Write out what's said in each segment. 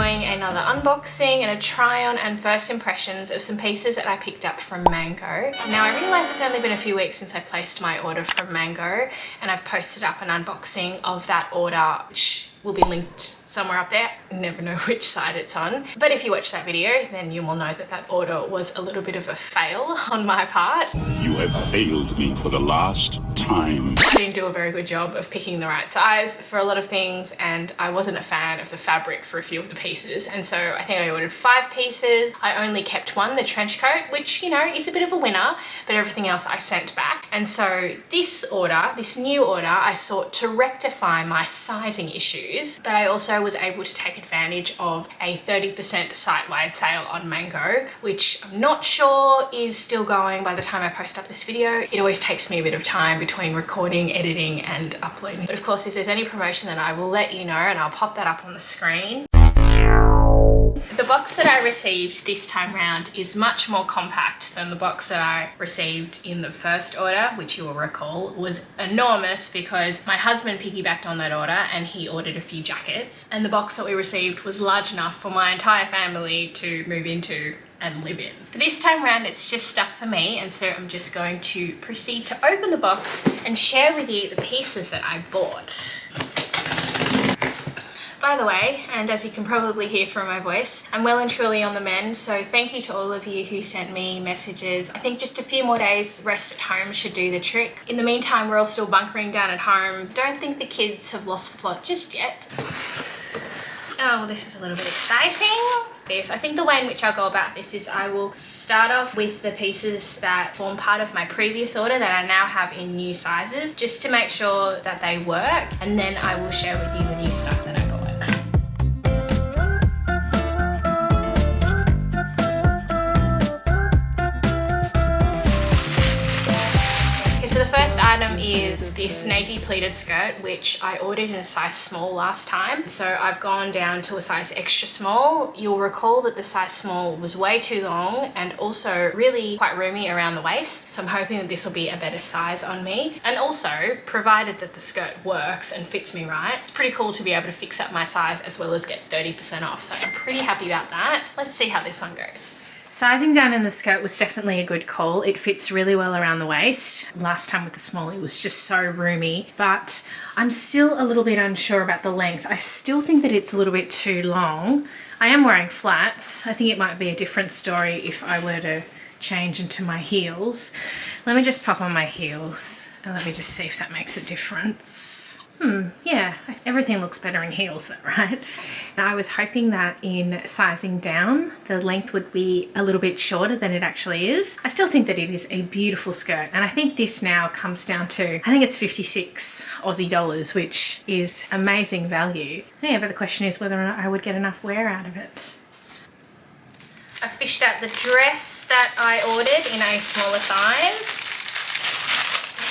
doing another unboxing and a try on and first impressions of some pieces that I picked up from Mango. Now I realise it's only been a few weeks since I placed my order from Mango, and I've posted up an unboxing of that order, which will be linked somewhere up there. I never know which side it's on. But if you watch that video, then you will know that that order was a little bit of a fail on my part. You have failed me for the last time. I didn't do a very good job of picking the right size for a lot of things, and I wasn't a fan of the fabric for a few of the pieces. And so I think I ordered 5 pieces. I only kept one, the trench coat, which, you know, is a bit of a winner, but everything else I sent back. And so this order, this new order, I sought to rectify my sizing issues, but I also was able to take advantage of a 30% site-wide sale on Mango, which I'm not sure is still going by the time I post up this video. It always takes me a bit of time between recording, editing and uploading. But of course, if there's any promotion, then I will let you know, and I'll pop that up on the screen. The box that I received this time round is much more compact than the box that I received in the first order, which you will recall was enormous because my husband piggybacked on that order and he ordered a few jackets, and the box that we received was large enough for my entire family to move into and live in. But this time around it's just stuff for me, and so I'm just going to proceed to open the box and share with you the pieces that I bought. By the way, and as you can probably hear from my voice, I'm well and truly on the mend, so thank you to all of you who sent me messages. I think just a few more days rest at home should do the trick. In the meantime, we're all still bunkering down at home. Don't think the kids have lost the plot just yet. Oh, this is a little bit exciting. I think the way in which I'll go about this is I will start off with the pieces that form part of my previous order that I now have in new sizes, just to make sure that they work, and then I will share with you the new stuff that I bought. So the first item is this navy pleated skirt, which I ordered in a size small last time. So I've gone down to a size extra small. You'll recall that the size small was way too long and also really quite roomy around the waist. So I'm hoping that this will be a better size on me. And also, provided that the skirt works and fits me right, it's pretty cool to be able to fix up my size as well as get 30% off. So I'm pretty happy about that. Let's see how this one goes. Sizing down in the skirt was definitely a good call. It fits really well around the waist. Last time with the small, it was just so roomy, but I'm still a little bit unsure about the length. I still think that it's a little bit too long. I am wearing flats. I think it might be a different story if I were to change into my heels. Let me just pop on my heels and let me just see if that makes a difference. Yeah, everything looks better in heels though, right? And I was hoping that in sizing down, the length would be a little bit shorter than it actually is. I still think that it is a beautiful skirt, and I think this now comes down to, I think it's 56 Aussie dollars, which is amazing value. Yeah, but the question is whether or not I would get enough wear out of it. I fished out the dress that I ordered in a smaller size.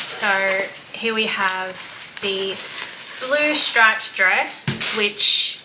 So here we have the blue striped dress, which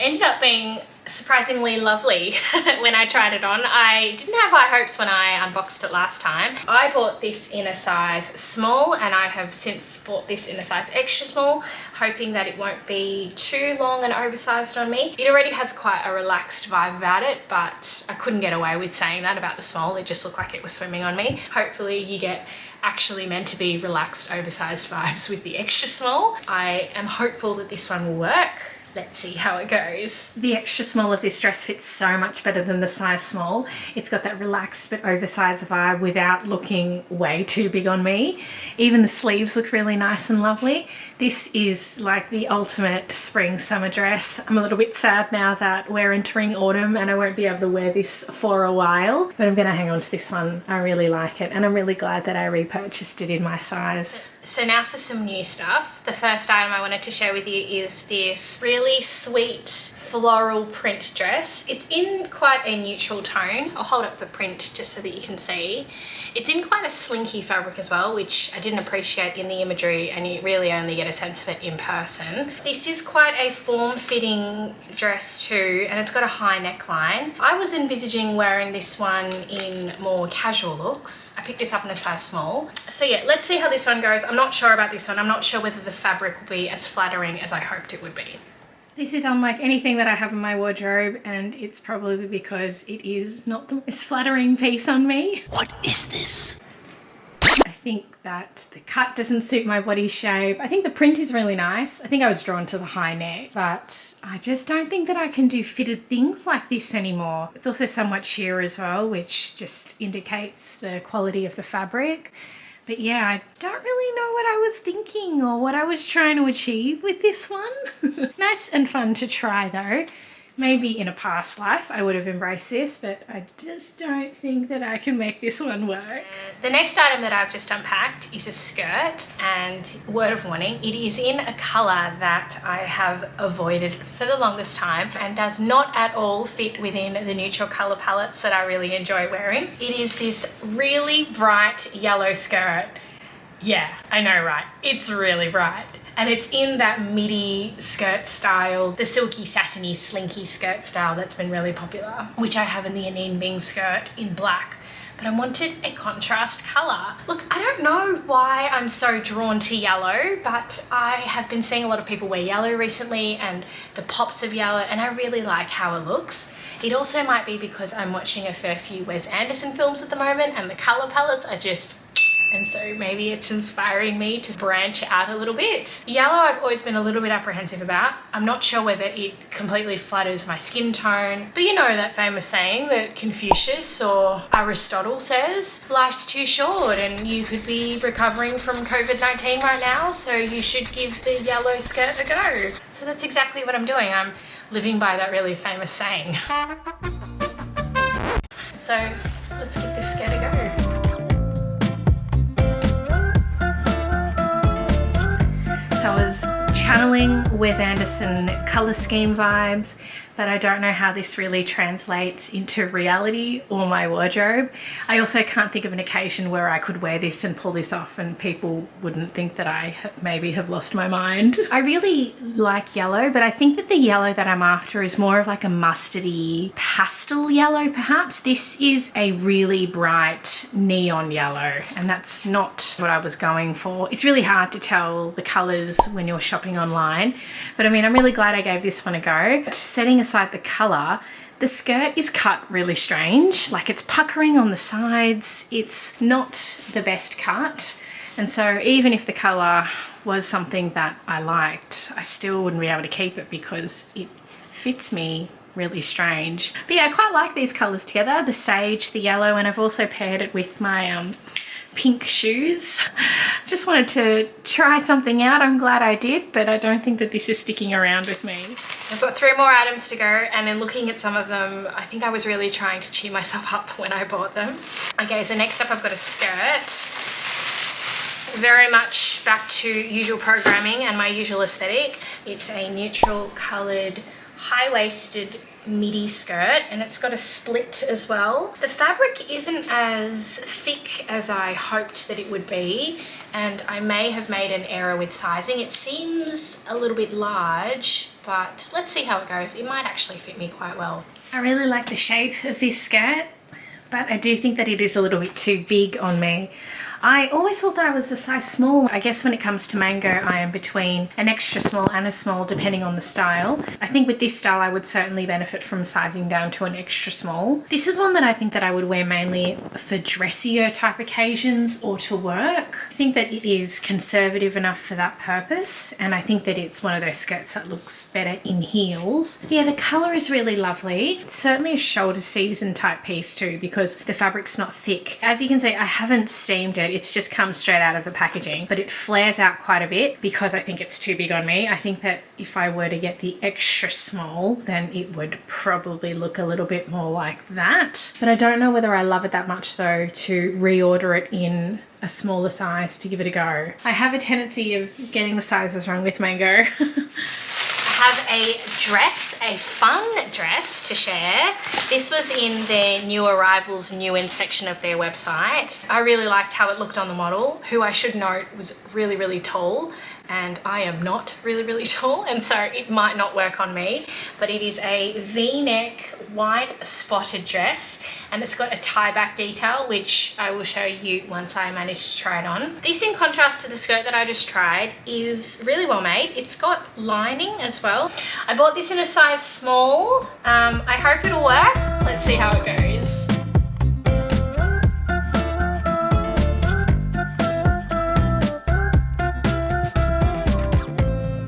ended up being surprisingly lovely when I tried it on. I didn't have high hopes when I unboxed it last time. I bought this in a size small, and I have since bought this in a size extra small, hoping that it won't be too long and oversized on me. It already has quite a relaxed vibe about it, but I couldn't get away with saying that about the small. It just looked like it was swimming on me. Hopefully you get actually meant to be relaxed, oversized vibes with the extra small. I am hopeful that this one will work. Let's see how it goes. The extra small of this dress fits so much better than the size small. It's got that relaxed but oversized vibe without looking way too big on me. Even the sleeves look really nice and lovely. This is like the ultimate spring summer dress. I'm a little bit sad now that we're entering autumn and I won't be able to wear this for a while, but I'm gonna hang on to this one. I really like it, and I'm really glad that I repurchased it in my size. So now for some new stuff. The first item I wanted to share with you is this really sweet floral print dress. It's in quite a neutral tone. I'll hold up the print just so that you can see. It's in quite a slinky fabric as well, which I didn't appreciate in the imagery, and you really only get a sense of it in person. This is quite a form-fitting dress too, and it's got a high neckline. I was envisaging wearing this one in more casual looks. I picked this up in a size small. So yeah, let's see how this one goes. I'm not sure about this one. I'm not sure whether the fabric will be as flattering as I hoped it would be. This is unlike anything that I have in my wardrobe, and it's probably because it is not the most flattering piece on me. What is this? I think that the cut doesn't suit my body shape. I think the print is really nice. I think I was drawn to the high neck, but I just don't think that I can do fitted things like this anymore. It's also somewhat sheer as well, which just indicates the quality of the fabric. But yeah, I don't really know what I was thinking or what I was trying to achieve with this one. Nice and fun to try though. Maybe in a past life I would have embraced this, but I just don't think that I can make this one work. The next item that I've just unpacked is a skirt, and word of warning, it is in a colour that I have avoided for the longest time and does not at all fit within the neutral colour palettes that I really enjoy wearing. It is this really bright yellow skirt. Yeah, I know, right? It's really bright. And it's in that midi skirt style, the silky, satiny, slinky skirt style that's been really popular, which I have in the Anine Bing skirt in black. But I wanted a contrast colour. Look, I don't know why I'm so drawn to yellow, but I have been seeing a lot of people wear yellow recently and the pops of yellow, and I really like how it looks. It also might be because I'm watching a fair few Wes Anderson films at the moment and the colour palettes are just... and so maybe it's inspiring me to branch out a little bit. Yellow I've always been a little bit apprehensive about. I'm not sure whether it completely flatters my skin tone, but you know that famous saying that Confucius or Aristotle says, life's too short and you could be recovering from COVID-19 right now, so you should give the yellow skirt a go. So that's exactly what I'm doing. I'm living by that really famous saying. So let's give this skirt a go. So I was channeling Wes Anderson colour scheme vibes, but I don't know how this really translates into reality or my wardrobe. I also can't think of an occasion where I could wear this and pull this off and people wouldn't think that I maybe have lost my mind. I really like yellow, but I think that the yellow that I'm after is more of like a mustardy pastel yellow perhaps. This is a really bright neon yellow, and that's not what I was going for. It's really hard to tell the colours when you're shopping online, but I mean, I'm really glad I gave this one a go. But setting aside the colour, the skirt is cut really strange, like it's puckering on the sides. It's not the best cut, and so even if the colour was something that I liked, I still wouldn't be able to keep it because it fits me really strange. But yeah, I quite like these colours together, the sage, the yellow, and I've also paired it with my pink shoes. Just wanted to try something out. I'm glad I did, but I don't think that this is sticking around with me. I've got 3 more items to go, and in looking at some of them, I think I was really trying to cheer myself up when I bought them. Okay, so next up I've got a skirt. Very much back to usual programming and my usual aesthetic. It's a neutral coloured, high-waisted midi skirt, and it's got a split as well. The fabric isn't as thick as I hoped that it would be, and I may have made an error with sizing. It seems a little bit large, but let's see how it goes. It might actually fit me quite well. I really like the shape of this skirt, but I do think that it is a little bit too big on me. I always thought that I was a size small. I guess when it comes to mango, I am between an extra small and a small depending on the style. I think with this style, I would certainly benefit from sizing down to an extra small. This is one that I think that I would wear mainly for dressier type occasions or to work. I think that it is conservative enough for that purpose, and I think that it's one of those skirts that looks better in heels. Yeah, the colour is really lovely. It's certainly a shoulder season type piece too because the fabric's not thick. As you can see, I haven't steamed it. It's just come straight out of the packaging, but it flares out quite a bit because I think it's too big on me. I think that if I were to get the extra small, then it would probably look a little bit more like that. But I don't know whether I love it that much though to reorder it in a smaller size to give it a go. I have a tendency of getting the sizes wrong with Mango. Have a dress, a fun dress to share. This was in their new arrivals, new in section of their website. I really liked how it looked on the model, who I should note was really, really tall. and I am not really tall, and so it might not work on me, but it is a V-neck white spotted dress, and it's got a tie back detail, which I will show you once I manage to try it on. This, in contrast to the skirt that I just tried, is really well made. It's got lining as well. I bought this in a size small. I hope it'll work. Let's see how it goes.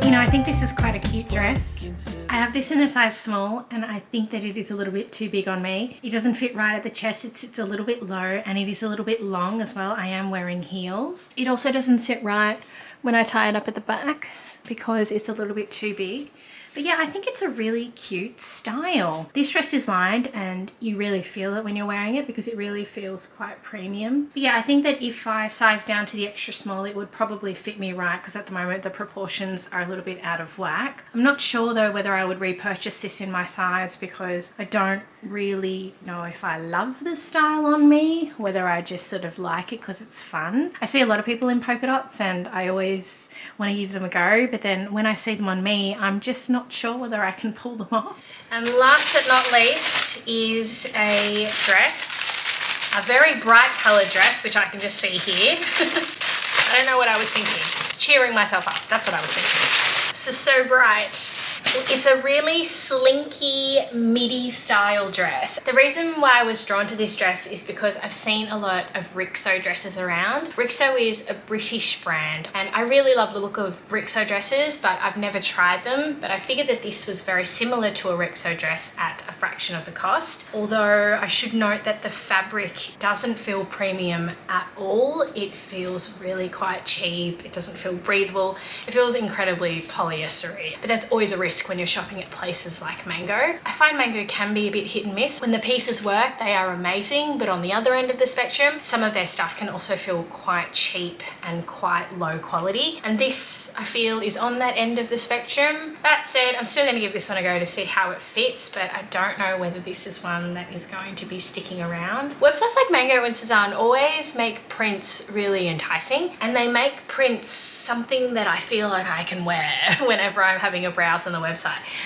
You know, I think this is quite a cute dress. I have this in a size small, and I think that it is a little bit too big on me. It doesn't fit right at the chest. It sits a little bit low, and it is a little bit long as well. I am wearing heels. It also doesn't sit right when I tie it up at the back because it's a little bit too big. But yeah, I think it's a really cute style. This dress is lined, and you really feel it when you're wearing it because it really feels quite premium. But yeah, I think that if I size down to the extra small, it would probably fit me right because at the moment the proportions are a little bit out of whack. I'm not sure though whether I would repurchase this in my size because I don't really know if I love the style on me, whether I just sort of like it because it's fun. I see a lot of people in polka dots and I always want to give them a go, but then when I see them on me, I'm just not sure whether I can pull them off. And last but not least is a dress, a very bright coloured dress, which I can just see here. I don't know what I was thinking. Cheering myself up, that's what I was thinking. This is so bright. It's a really slinky midi style dress. The reason why I was drawn to this dress is because I've seen a lot of Rixo dresses around. Rixo is a British brand, and I really love the look of Rixo dresses, but I've never tried them. But I figured that this was very similar to a Rixo dress at a fraction of the cost. Although I should note that the fabric doesn't feel premium at all. It feels really quite cheap. It doesn't feel breathable. It feels incredibly polyestery, but that's always a risk when you're shopping at places like Mango. I find Mango can be a bit hit and miss. When the pieces work, they are amazing, but on the other end of the spectrum, some of their stuff can also feel quite cheap and quite low quality. And this, I feel, is on that end of the spectrum. That said, I'm still going to give this one a go to see how it fits, but I don't know whether this is one that is going to be sticking around. Websites like Mango and Cezanne always make prints really enticing, and they make prints something that I feel like I can wear whenever I'm having a browse on the website.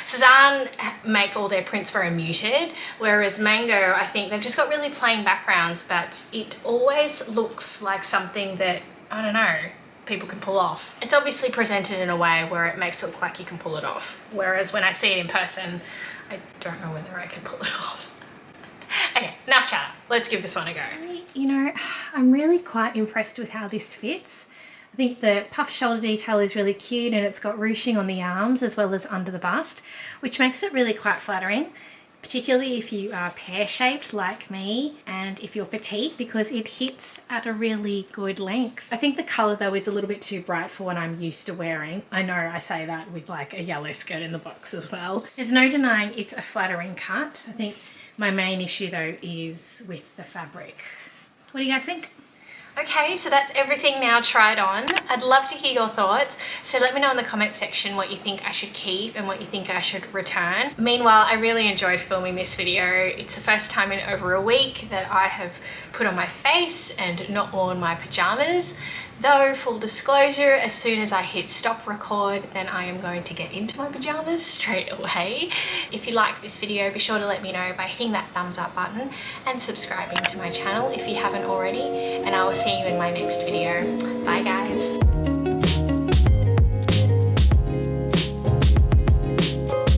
Cezanne make all their prints very muted, whereas Mango, I think they've just got really plain backgrounds, but it always looks like something that, I don't know, people can pull off. It's obviously presented in a way where it makes it look like you can pull it off, whereas when I see it in person, I don't know whether I can pull it off. Okay, enough chat. Let's give this one a go. You know, I'm really quite impressed with how this fits. I think the puff shoulder detail is really cute, and it's got ruching on the arms as well as under the bust, which makes it really quite flattering, particularly if you are pear-shaped like me and if you're petite, because it hits at a really good length. I think the colour though is a little bit too bright for what I'm used to wearing. I know I say that with like a yellow skirt in the box as well. There's no denying it's a flattering cut. I think my main issue though is with the fabric. What do you guys think? Okay, so that's everything now tried on. I'd love to hear your thoughts, so let me know in the comment section what you think I should keep and what you think I should return. Meanwhile, I really enjoyed filming this video. It's the first time in over a week that I have put on my face and not worn my pajamas. Though, full disclosure, as soon as I hit stop record, then I am going to get into my pajamas straight away. If you liked this video, be sure to let me know by hitting that thumbs up button and subscribing to my channel if you haven't already, and I will see you in my next video. Bye guys.